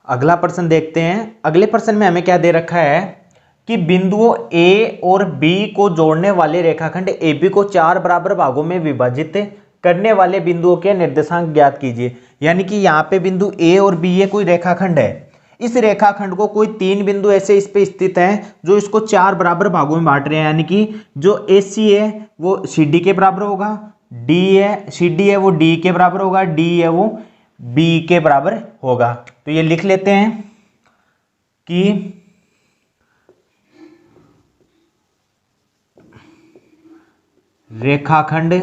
अगला प्रश्न देखते हैं। अगले प्रश्न में हमें क्या दे रखा है कि बिंदुओं ए और बी को जोड़ने वाले रेखाखंड AB को 4 बराबर भागों में विभाजित करने वाले बिंदुओं के निर्देशांक ज्ञात कीजिए। यानी कि यहाँ पे बिंदु ए और बी ये कोई रेखाखंड है। इस रेखाखंड को कोई 3 बिंदु ऐसे इस पे स्थित हैं जो इसको 4 बराबर भागों में बांट रहे हैं। यानी कि जो AC है वो CD के बराबर होगा, CD है वो D के बराबर होगा, D है वो B के बराबर होगा। तो ये लिख लेते हैं कि रेखाखंड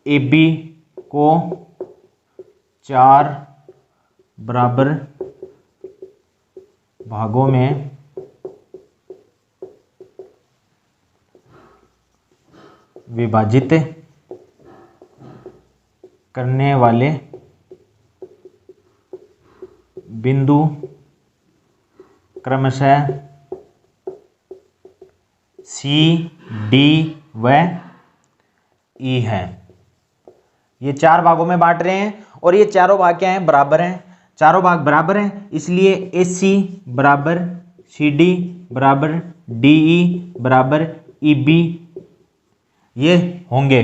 AB को 4 बराबर भागों में विभाजित करने वाले बिंदु क्रमशः C, D व E है। ये 4 भागों में बांट रहे हैं और ये चारों भाग क्या हैं? बराबर हैं। चारों भाग बराबर हैं, इसलिए AC बराबर CD बराबर DE बराबर EB ये होंगे।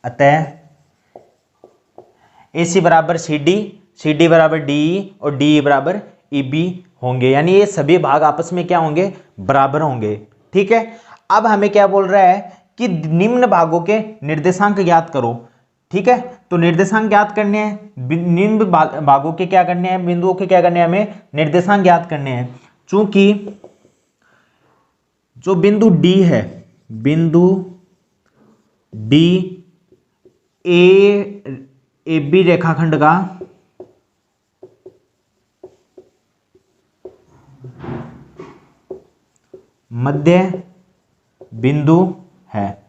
अतः AC बराबर CD बराबर DE और DE बराबर EB होंगे। यानी ये सभी भाग आपस में क्या होंगे? बराबर होंगे। ठीक है। अब हमें क्या बोल रहा है कि निम्न भागों के निर्देशांक ज्ञात करो। ठीक है, तो निर्देशांक ज्ञात करने हैं, निम्न भागों के क्या करने हैं? बिंदुओं के क्या करने हैं? हमें निर्देशांक ज्ञात करने हैं। चूंकि जो बिंदु D है, बिंदु D AB रेखाखंड का मध्य बिंदु है।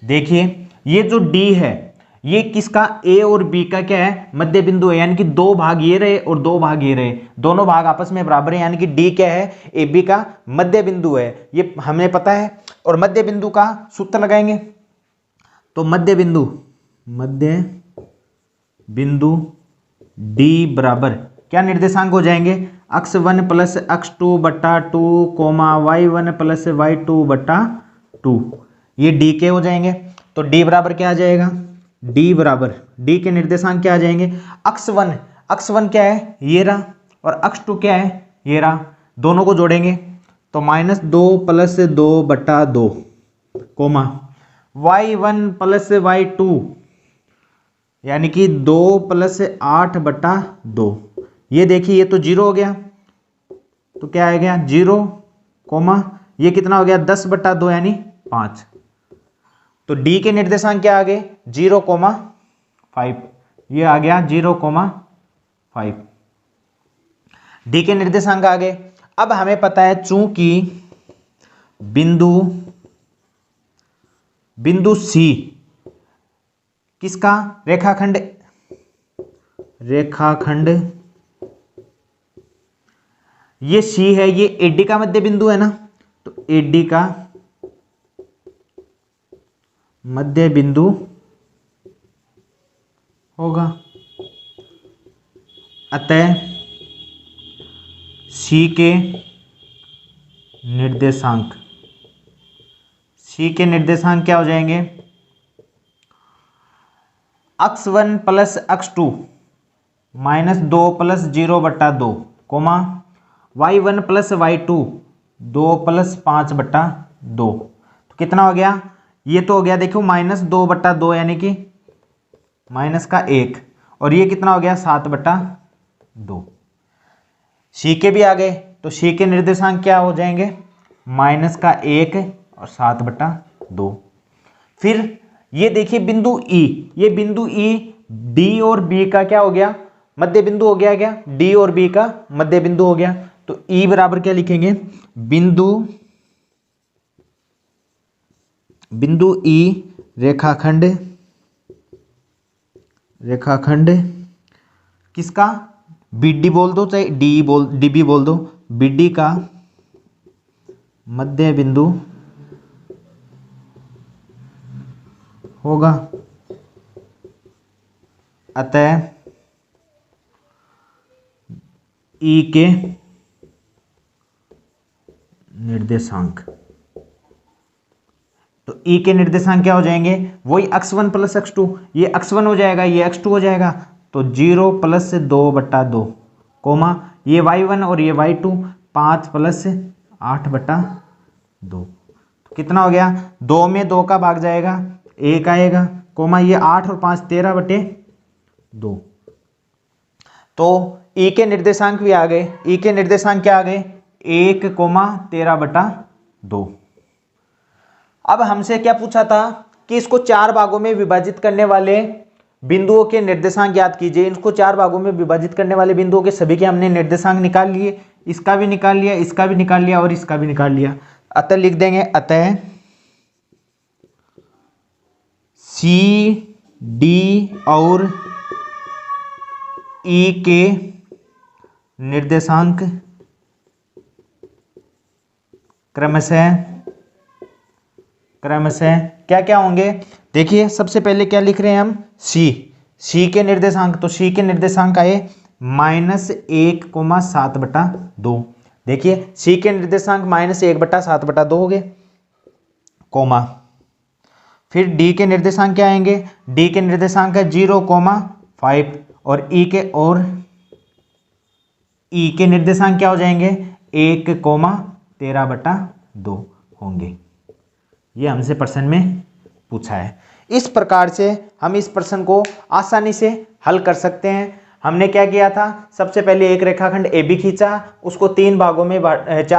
देखिए ये जो D है ये किसका? A और B का क्या है? मध्य बिंदु है। यानी कि 2 भाग ये रहे और 2 भाग ये रहे, दोनों भाग आपस में बराबर है। यानी कि D क्या है? AB का मध्य बिंदु है, ये हमें पता है। और मध्य बिंदु का सूत्र लगाएंगे तो मध्य बिंदु D बराबर क्या निर्देशांक हो जाएंगे? x1 प्लस x2 बटा 2 y1 प्लस y2 बटा 2, ये D के हो जाएंगे। तो D बराबर क्या आ जाएगा? D बराबर D के निर्देशांक क्या आ जाएंगे? x1 क्या है? ये रहा, और x2 क्या है? ये रहा। दोनों को जोड़ेंगे तो -2 प्लस 2 बटा 2 कोमा y1 प्लस y2 यानी कि 2 प्लस 8 बटा 2। ये देखिए ये तो 0 हो गया, तो क्या आ गया? 0 कोमा ये कितना हो गया? 10 बटा 2 यानी 5। तो D के निर्देशांक क्या आ गए? 0,5। ये आ गया 0,5 D के निर्देशांक आ गए। अब हमें पता है चूंकि बिंदु C किसका? रेखाखंड ये C है, ये AD का मध्य बिंदु है ना, तो AD का मध्य बिंदु होगा। अतः C के निर्देशांक क्या हो जाएंगे? x1 प्लस x2 -2 प्लस 0 बटा 2 coma y1 plus y2 2 plus 5 बटा 2। तो कितना हो गया? ये तो हो गया देखो -2 बटा 2 यानी कि माइनस का 1, और ये कितना हो गया? 7 बटा 2। C के भी आ गए, तो C के निर्देशांक क्या हो जाएंगे? -1 और 7 बटा 2। फिर ये देखिए बिंदु E, ये बिंदु E D और B का क्या हो गया? मध्य बिंदु हो गया। क्या? D और B का मध्य बिंदु हो गया। तो E बराबर क्या लिखेंगे? बिंदु E रेखाखंड किसका? BD बोल दो चाहे DB बोल दो, BD का मध्य बिंदु होगा। अतः ई के निर्देशांक, तो ई के निर्देशांक क्या हो जाएंगे, वही x1 प्लस x2, ये x1 हो जाएगा, ये x2 हो जाएगा, तो 0 प्लस 2/2 कोमा ये y1 और ये y2 5 प्लस 8/2, तो कितना हो गया, 2 में 2 का भाग जाएगा 1 आएगा, कोमा ये 8 और 5 13/2, तो ई के निर्देशांक भी आ गए। ई के निर्देशांक क्या आ गए, 1, 13/2। अब हमसे क्या पूछा था कि इसको 4 भागों में विभाजित करने वाले बिंदुओं के निर्देशांक ज्ञात कीजिए। इसको 4 भागों में विभाजित करने वाले बिंदुओं के सभी के हमने निर्देशांक निकाल लिए, इसका भी निकाल लिया, इसका भी निकाल लिया और इसका भी निकाल लिया। अतः लिख देंगे, अतः सी डी और ई के निर्देशांक क्रमशः क्या क्या होंगे। देखिए सबसे पहले क्या लिख रहे हैं हम, सी के निर्देशांक, तो सी के निर्देशांक आए -1,7/2। देखिए सी के निर्देशांक -1/7/2 हो गए, कोमा फिर डी के निर्देशांक क्या आएंगे, डी के निर्देशांक है 0,5 और ई के निर्देशांक क्या हो जाएंगे 1,13/2 होंगे। ये हमसे प्रश्न में पूछा है। इस प्रकार से हम इस प्रश्न को आसानी से हल कर सकते हैं। हमने क्या किया था, सबसे पहले एक रेखाखंड AB खींचा, उसको 4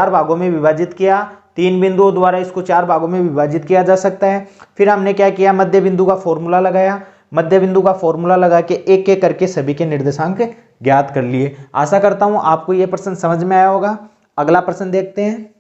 भागों में विभाजित किया, 3 बिंदुओं द्वारा इसको 4 भागों में विभाजित किया जा सकता है। फिर हमने क्या किया, मध्य बिंदु का फॉर्मूला लगाया, मध्य बिंदु का फॉर्मूला लगा के एक एक करके सभी के निर्देशांक ज्ञात कर लिए। आशा करता हूं आपको यह प्रश्न समझ में आया होगा। अगला प्रश्न देखते हैं।